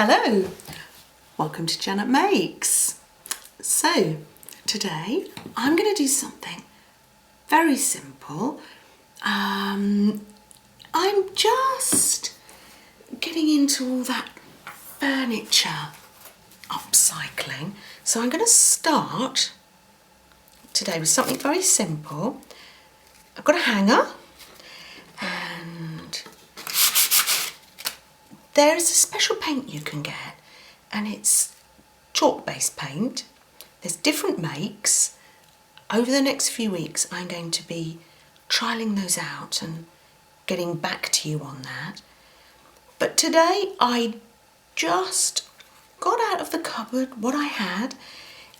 Hello, welcome to Janet Makes. So today I'm going to do something very simple. I'm just getting into all that furniture upcycling. So I'm going to start today with something very simple. I've got a hanger and there's a special paint you can get and it's chalk-based paint. There's different makes. Over the next few weeks I'm going to be trialling those out and getting back to you on that. But today I just got out of the cupboard what I had.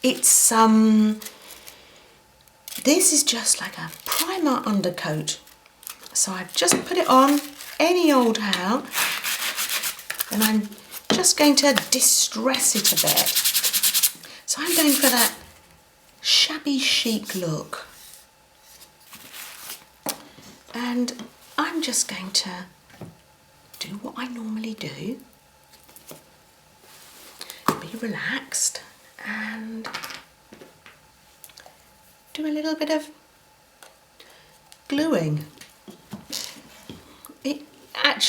It's this is just like a primer undercoat. So I've just put it on any old how and I'm just going to distress it a bit. So I'm going for that shabby chic look. And I'm just going to do what I normally do. Be relaxed and do a little bit of gluing.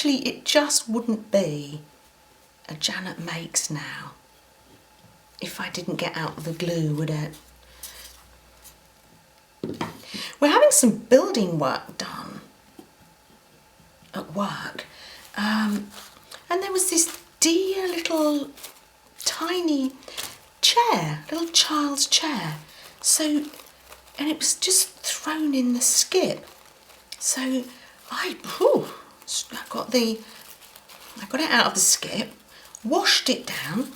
It just wouldn't be a Janet Makes now if I didn't get out the glue, would it? We're having some building work done at work, and there was this dear little tiny chair, little child's chair. So, and it was just thrown in the skip. So I got it out of the skip, washed it down.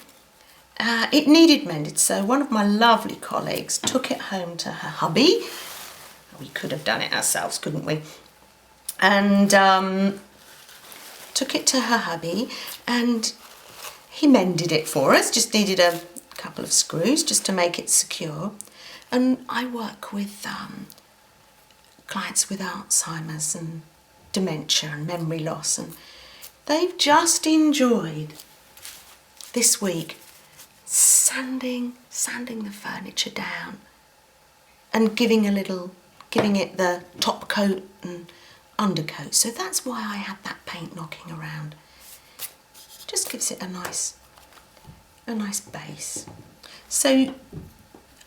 It needed mended, so one of my lovely colleagues took it home to her hubby. We could have done it ourselves, couldn't we? And took it to her hubby and he mended it for us. Just needed a couple of screws just to make it secure. And I work with clients with Alzheimer's and dementia and memory loss, and they've just enjoyed this week sanding the furniture down and giving it the top coat and undercoat. So that's why I had that paint knocking around. Just gives it a nice base. So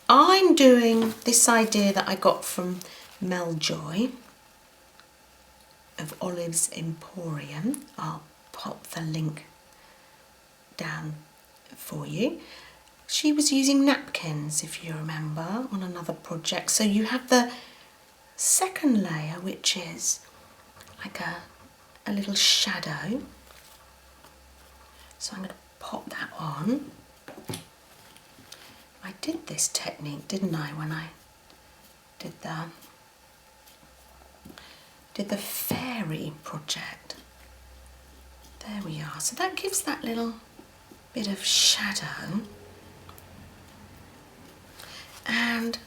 I'm doing this idea that I got from Mel Joy of Olive's Emporium. I'll pop the link down for you. She was using napkins, if you remember, on another project. So you have the second layer, which is like a little shadow. So I'm going to pop that on. I did this technique, didn't I, when I did the fairy project. There we are. So that gives that little bit of shadow. And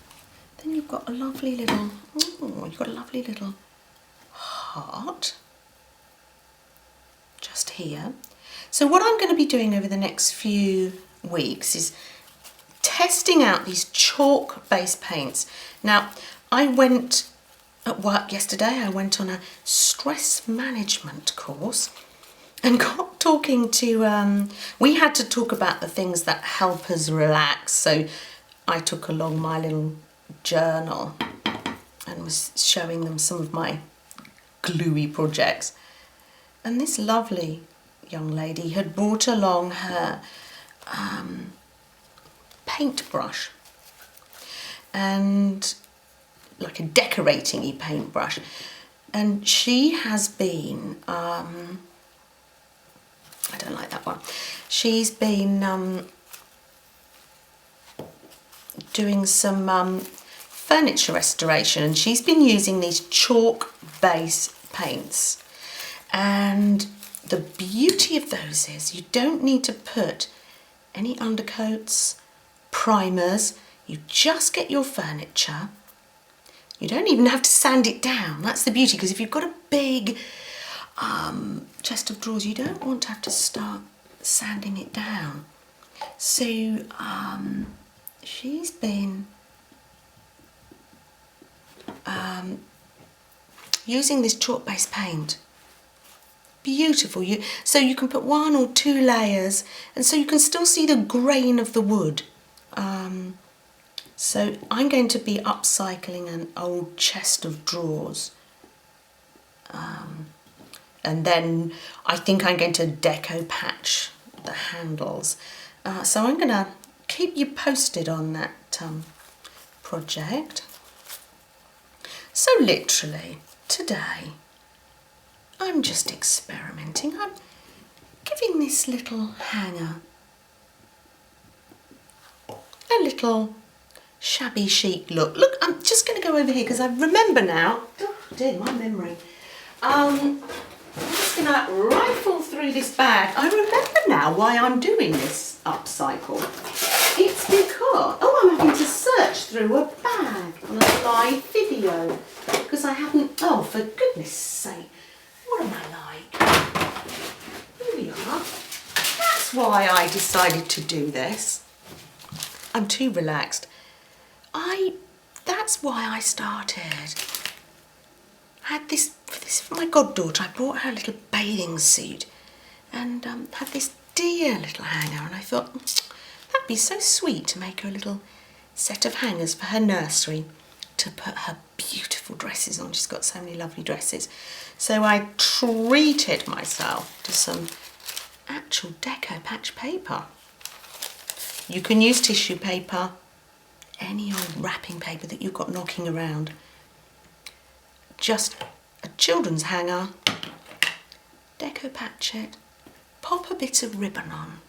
then you've got a lovely little, heart just here. So what I'm going to be doing over the next few weeks is testing out these chalk-based paints. Now, I went at work yesterday, I went on a stress management course and got talking to, we had to talk about the things that help us relax. So I took along my little journal and was showing them some of my gluey projects. And this lovely young lady had brought along her paintbrush, and like a decorating-y paintbrush. And she has been, I don't like that one. She's been doing some furniture restoration, and she's been using these chalk base paints. And the beauty of those is you don't need to put any undercoats, primers. You just get your furniture. You don't even have to sand it down. That's the beauty, because if you've got a big chest of drawers, you don't want to have to start sanding it down. So she's been using this chalk-based paint. Beautiful. So you can put 1 or 2 layers, and so you can still see the grain of the wood. So I'm going to be upcycling an old chest of drawers. And then I think I'm going to decoupage the handles. So I'm going to keep you posted on that project. So literally, today, I'm just experimenting. I'm giving this little hanger a little shabby chic look. Look, I'm just going to go over here because I remember now. Oh dear, my memory. I'm just going to rifle through this bag. I remember now why I'm doing this upcycle. It's because, I'm having to search through a bag on a live video because I haven't, for goodness sake, what am I like? Here we are. That's why I decided to do this. I'm too relaxed. That's why I started. I had this for my goddaughter. I bought her a little bathing suit and had this dear little hanger, and I thought that'd be so sweet to make her a little set of hangers for her nursery to put her beautiful dresses on. She's got so many lovely dresses. So I treated myself to some actual decoupage paper. You can use tissue paper, any old wrapping paper that you've got knocking around. Just a children's hanger, decoupage it, pop a bit of ribbon on.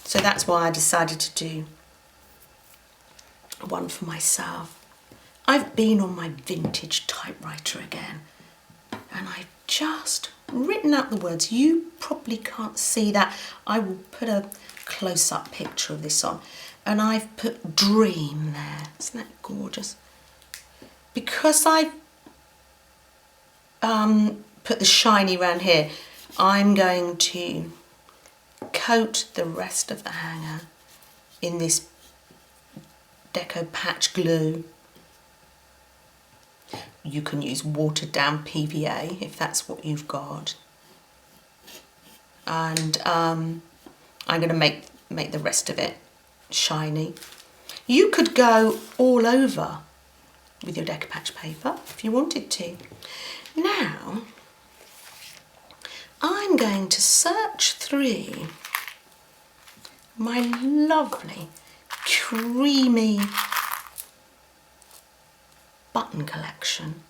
So that's why I decided to do one for myself. I've been on my vintage typewriter again, and I've just written out the words. You probably can't see that. I will put a close-up picture of this on, and I've put dream there. Isn't that gorgeous? Because I've put the shiny around here, I'm going to coat the rest of the hanger in this decoupage glue. You can use watered down PVA if that's what you've got. And I'm going to make the rest of it shiny. You could go all over with your decoupage paper if you wanted to. Now, I'm going to search through my lovely, creamy button collection.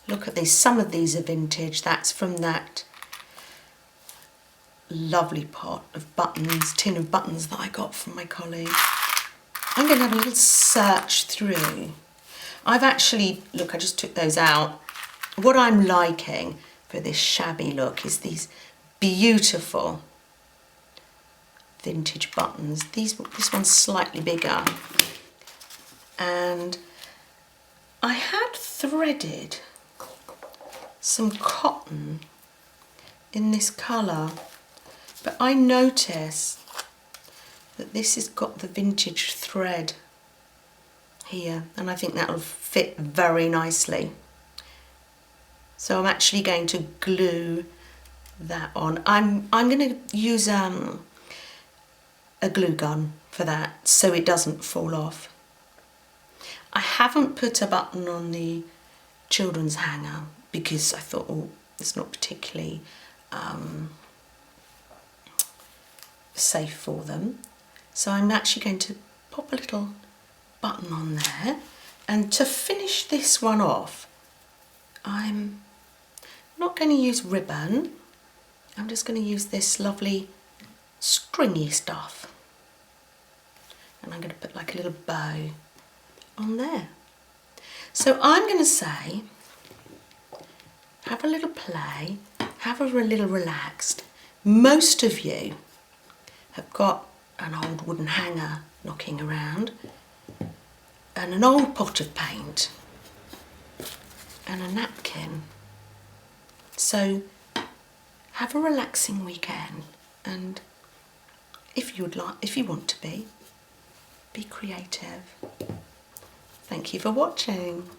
Look at these. Some of these are vintage. That's from that lovely pot of buttons, tin of buttons that I got from my colleague. I'm going to have a little search through. I've actually, look, I just took those out. What I'm liking for this shabby look is these beautiful vintage buttons. This one's slightly bigger. And I had threaded some cotton in this colour, but I notice that this has got the vintage thread here, and I think that'll fit very nicely. So I'm actually going to glue that on. I'm going to use a glue gun for that so it doesn't fall off. I haven't put a button on the children's hanger because I thought, oh, it's not particularly safe for them. So I'm actually going to pop a little button on there. And to finish this one off, I'm not going to use ribbon. I'm just going to use this lovely stringy stuff. And I'm going to put like a little bow on there. So I'm going to say, have a little play, have a little relaxed. Most of you have got an old wooden hanger knocking around and an old pot of paint and a napkin. So have a relaxing weekend, and if you want to be creative. Thank you for watching.